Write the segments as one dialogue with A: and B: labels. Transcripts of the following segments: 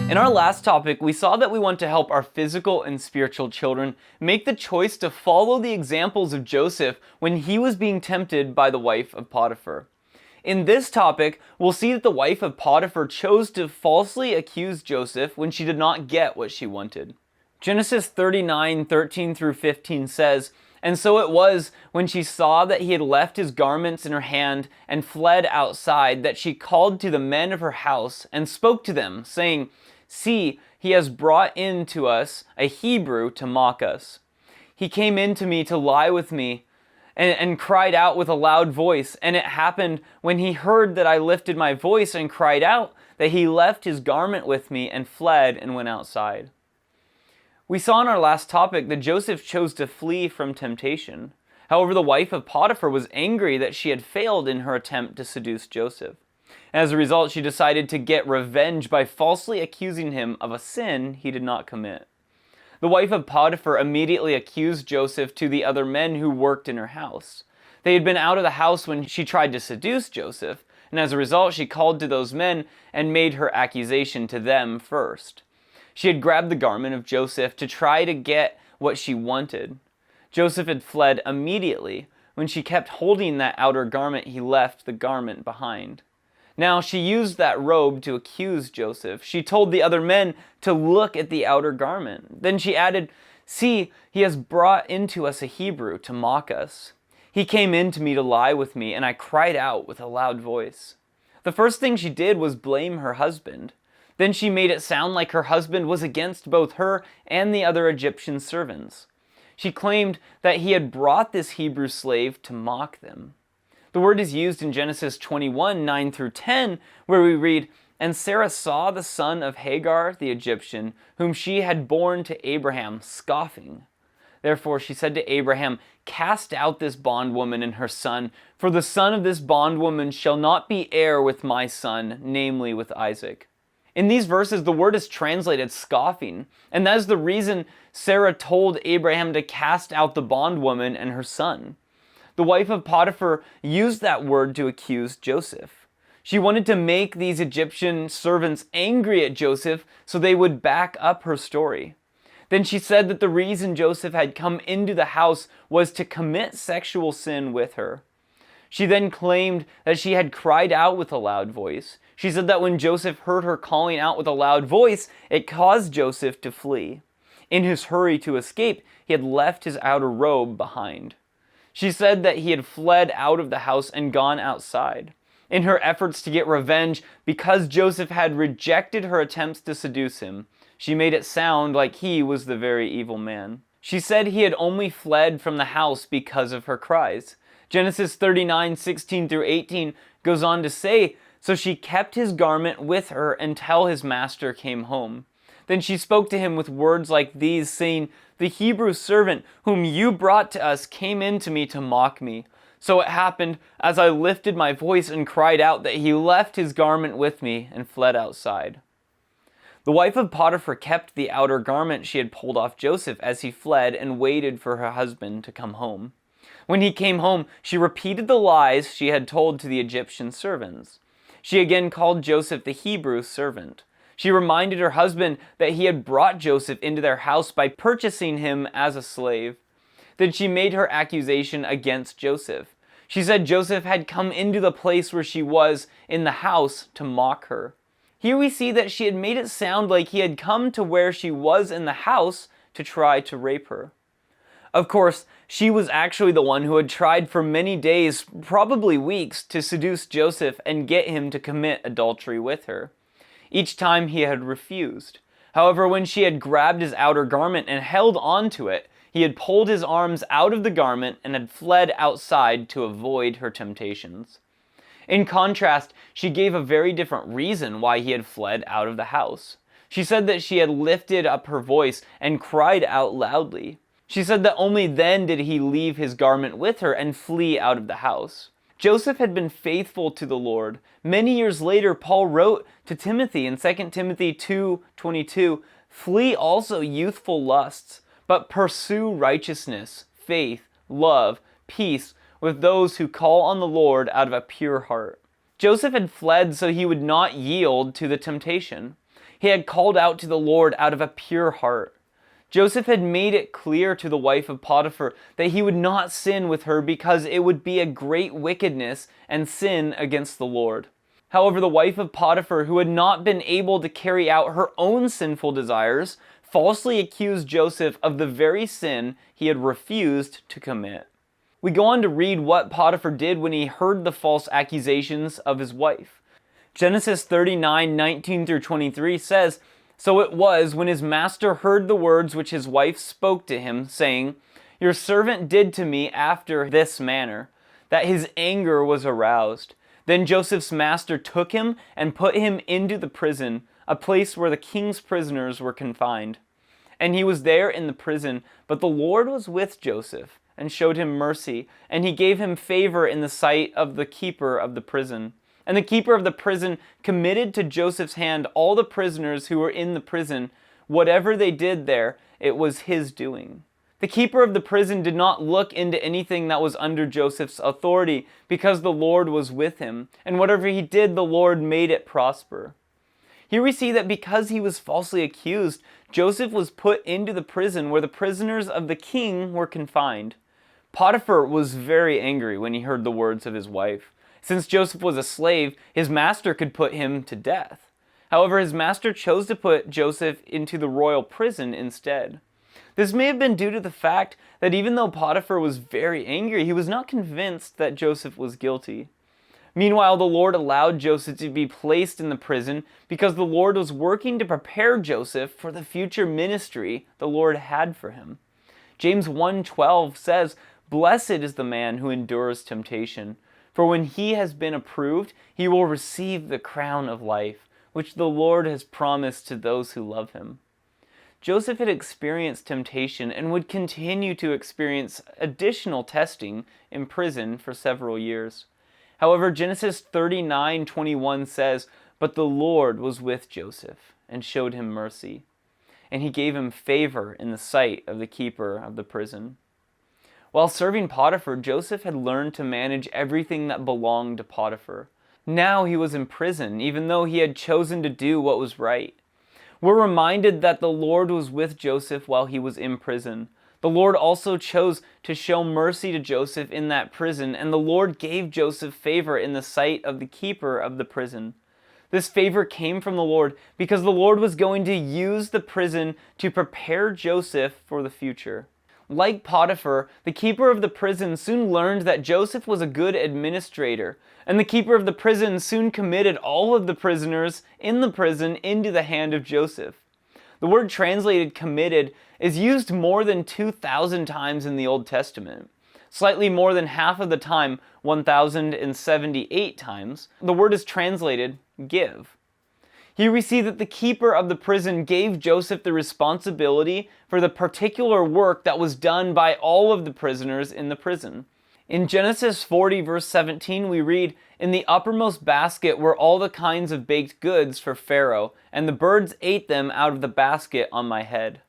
A: In our last topic, we saw that we want to help our physical and spiritual children make the choice to follow the examples of Joseph when he was being tempted by the wife of Potiphar. In this topic, we'll see that the wife of Potiphar chose to falsely accuse Joseph when she did not get what she wanted. Genesis 39:13 through 15 says, "And so it was, when she saw that he had left his garments in her hand and fled outside, that she called to the men of her house and spoke to them, saying, 'See, he has brought in to us a Hebrew to mock us. He came in to me to lie with me and cried out with a loud voice. And it happened, when he heard that I lifted my voice and cried out, that he left his garment with me and fled and went outside.'" We saw in our last topic that Joseph chose to flee from temptation. However, the wife of Potiphar was angry that she had failed in her attempt to seduce Joseph. As a result, she decided to get revenge by falsely accusing him of a sin he did not commit. The wife of Potiphar immediately accused Joseph to the other men who worked in her house. They had been out of the house when she tried to seduce Joseph, and as a result, she called to those men and made her accusation to them first. She had grabbed the garment of Joseph to try to get what she wanted. Joseph had fled immediately. When she kept holding that outer garment, he left the garment behind. Now she used that robe to accuse Joseph. She told the other men to look at the outer garment. Then she added, "See, he has brought into us a Hebrew to mock us. He came in to me to lie with me, and I cried out with a loud voice." The first thing she did was blame her husband. Then she made it sound like her husband was against both her and the other Egyptian servants. She claimed that he had brought this Hebrew slave to mock them. The word is used in Genesis 21:9 through 10, where we read, "And Sarah saw the son of Hagar the Egyptian, whom she had borne to Abraham, scoffing. Therefore she said to Abraham, 'Cast out this bondwoman and her son, for the son of this bondwoman shall not be heir with my son, namely with Isaac.'" In these verses, the word is translated scoffing, and that is the reason Sarah told Abraham to cast out the bondwoman and her son. The wife of Potiphar used that word to accuse Joseph. She wanted to make these Egyptian servants angry at Joseph so they would back up her story. Then she said that the reason Joseph had come into the house was to commit sexual sin with her. She then claimed that she had cried out with a loud voice. She said that when Joseph heard her calling out with a loud voice, it caused Joseph to flee. In his hurry to escape, he had left his outer robe behind. She said that he had fled out of the house and gone outside. In her efforts to get revenge, because Joseph had rejected her attempts to seduce him, she made it sound like he was the very evil man. She said he had only fled from the house because of her cries. Genesis 39:16 through 18 goes on to say, "So she kept his garment with her until his master came home. Then she spoke to him with words like these, saying, 'The Hebrew servant whom you brought to us came in to me to mock me. So it happened, as I lifted my voice and cried out, that he left his garment with me and fled outside.'" The wife of Potiphar kept the outer garment she had pulled off Joseph as he fled and waited for her husband to come home. When he came home, she repeated the lies she had told to the Egyptian servants. She again called Joseph the Hebrew servant. She reminded her husband that he had brought Joseph into their house by purchasing him as a slave. Then she made her accusation against Joseph. She said Joseph had come into the place where she was in the house to mock her. Here we see that she had made it sound like he had come to where she was in the house to try to rape her. Of course, she was actually the one who had tried for many days, probably weeks, to seduce Joseph and get him to commit adultery with her. Each time he had refused. However, when she had grabbed his outer garment and held on to it, he had pulled his arms out of the garment and had fled outside to avoid her temptations. In contrast, she gave a very different reason why he had fled out of the house. She said that she had lifted up her voice and cried out loudly. She said that only then did he leave his garment with her and flee out of the house. Joseph had been faithful to the Lord. Many years later, Paul wrote to Timothy in 2 Timothy 2:22, "Flee also youthful lusts, but pursue righteousness, faith, love, peace with those who call on the Lord out of a pure heart." Joseph had fled so he would not yield to the temptation. He had called out to the Lord out of a pure heart. Joseph had made it clear to the wife of Potiphar that he would not sin with her because it would be a great wickedness and sin against the Lord. However, the wife of Potiphar, who had not been able to carry out her own sinful desires, falsely accused Joseph of the very sin he had refused to commit. We go on to read what Potiphar did when he heard the false accusations of his wife. Genesis 39:19-23 says, "So it was, when his master heard the words which his wife spoke to him, saying, 'Your servant did to me after this manner,' that his anger was aroused. Then Joseph's master took him and put him into the prison, a place where the king's prisoners were confined. And he was there in the prison, but the Lord was with Joseph, and showed him mercy, and he gave him favor in the sight of the keeper of the prison. And the keeper of the prison committed to Joseph's hand all the prisoners who were in the prison. Whatever they did there, it was his doing." The keeper of the prison did not look into anything that was under Joseph's authority, because the Lord was with him, and whatever he did, the Lord made it prosper. Here we see that because he was falsely accused, Joseph was put into the prison where the prisoners of the king were confined. Potiphar was very angry when he heard the words of his wife. Since Joseph was a slave, his master could put him to death. However, his master chose to put Joseph into the royal prison instead. This may have been due to the fact that even though Potiphar was very angry, he was not convinced that Joseph was guilty. Meanwhile, the Lord allowed Joseph to be placed in the prison because the Lord was working to prepare Joseph for the future ministry the Lord had for him. James 1:12 says, "Blessed is the man who endures temptation, for when he has been approved, he will receive the crown of life, which the Lord has promised to those who love him." Joseph had experienced temptation and would continue to experience additional testing in prison for several years. However, Genesis 39:21 says, "But the Lord was with Joseph and showed him mercy, and he gave him favor in the sight of the keeper of the prison." While serving Potiphar, Joseph had learned to manage everything that belonged to Potiphar. Now he was in prison, even though he had chosen to do what was right. We're reminded that the Lord was with Joseph while he was in prison. The Lord also chose to show mercy to Joseph in that prison, and the Lord gave Joseph favor in the sight of the keeper of the prison. This favor came from the Lord because the Lord was going to use the prison to prepare Joseph for the future. Like Potiphar, the keeper of the prison soon learned that Joseph was a good administrator, and the keeper of the prison soon committed all of the prisoners in the prison into the hand of Joseph. The word translated committed is used more than 2,000 times in the Old Testament. Slightly more than half of the time, 1,078 times, the word is translated give. Here we see that the keeper of the prison gave Joseph the responsibility for the particular work that was done by all of the prisoners in the prison. In Genesis 40 verse 17 we read, "In the uppermost basket were all the kinds of baked goods for Pharaoh, and the birds ate them out of the basket on my head."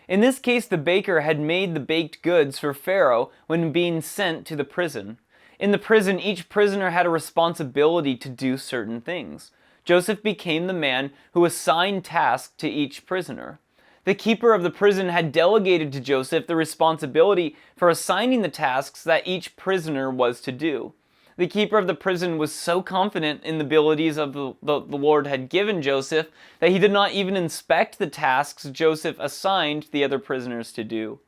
A: In this case, the baker had made the baked goods for Pharaoh when being sent to the prison. In the prison, each prisoner had a responsibility to do certain things. Joseph became the man who assigned tasks to each prisoner. The keeper of the prison had delegated to Joseph the responsibility for assigning the tasks that each prisoner was to do. The keeper of the prison was so confident in the abilities of the Lord had given Joseph that he did not even inspect the tasks Joseph assigned the other prisoners to do.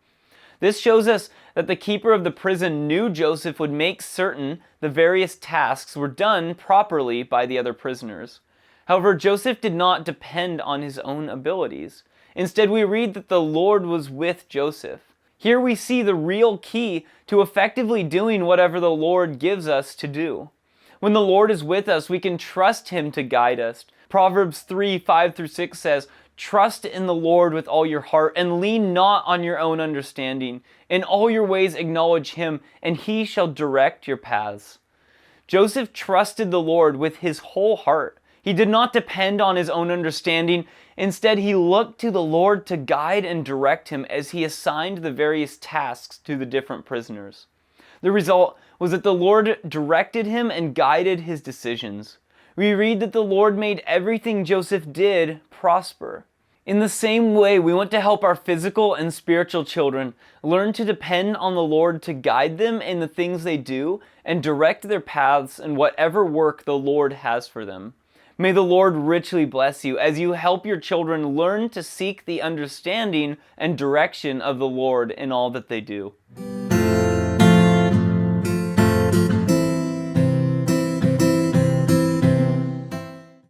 A: This shows us that the keeper of the prison knew Joseph would make certain the various tasks were done properly by the other prisoners. However, Joseph did not depend on his own abilities. Instead, we read that the Lord was with Joseph. Here we see the real key to effectively doing whatever the Lord gives us to do. When the Lord is with us, we can trust Him to guide us. Proverbs 3:5-6 says, "Trust in the Lord with all your heart, and lean not on your own understanding. In all your ways acknowledge Him, and He shall direct your paths." Joseph trusted the Lord with his whole heart. He did not depend on his own understanding. Instead, he looked to the Lord to guide and direct him as he assigned the various tasks to the different prisoners. The result was that the Lord directed him and guided his decisions. we read that the Lord made everything Joseph did prosper. In the same way, we want to help our physical and spiritual children learn to depend on the Lord to guide them in the things they do and direct their paths in whatever work the Lord has for them. May the Lord richly bless you as you help your children learn to seek the understanding and direction of the Lord in all that they do.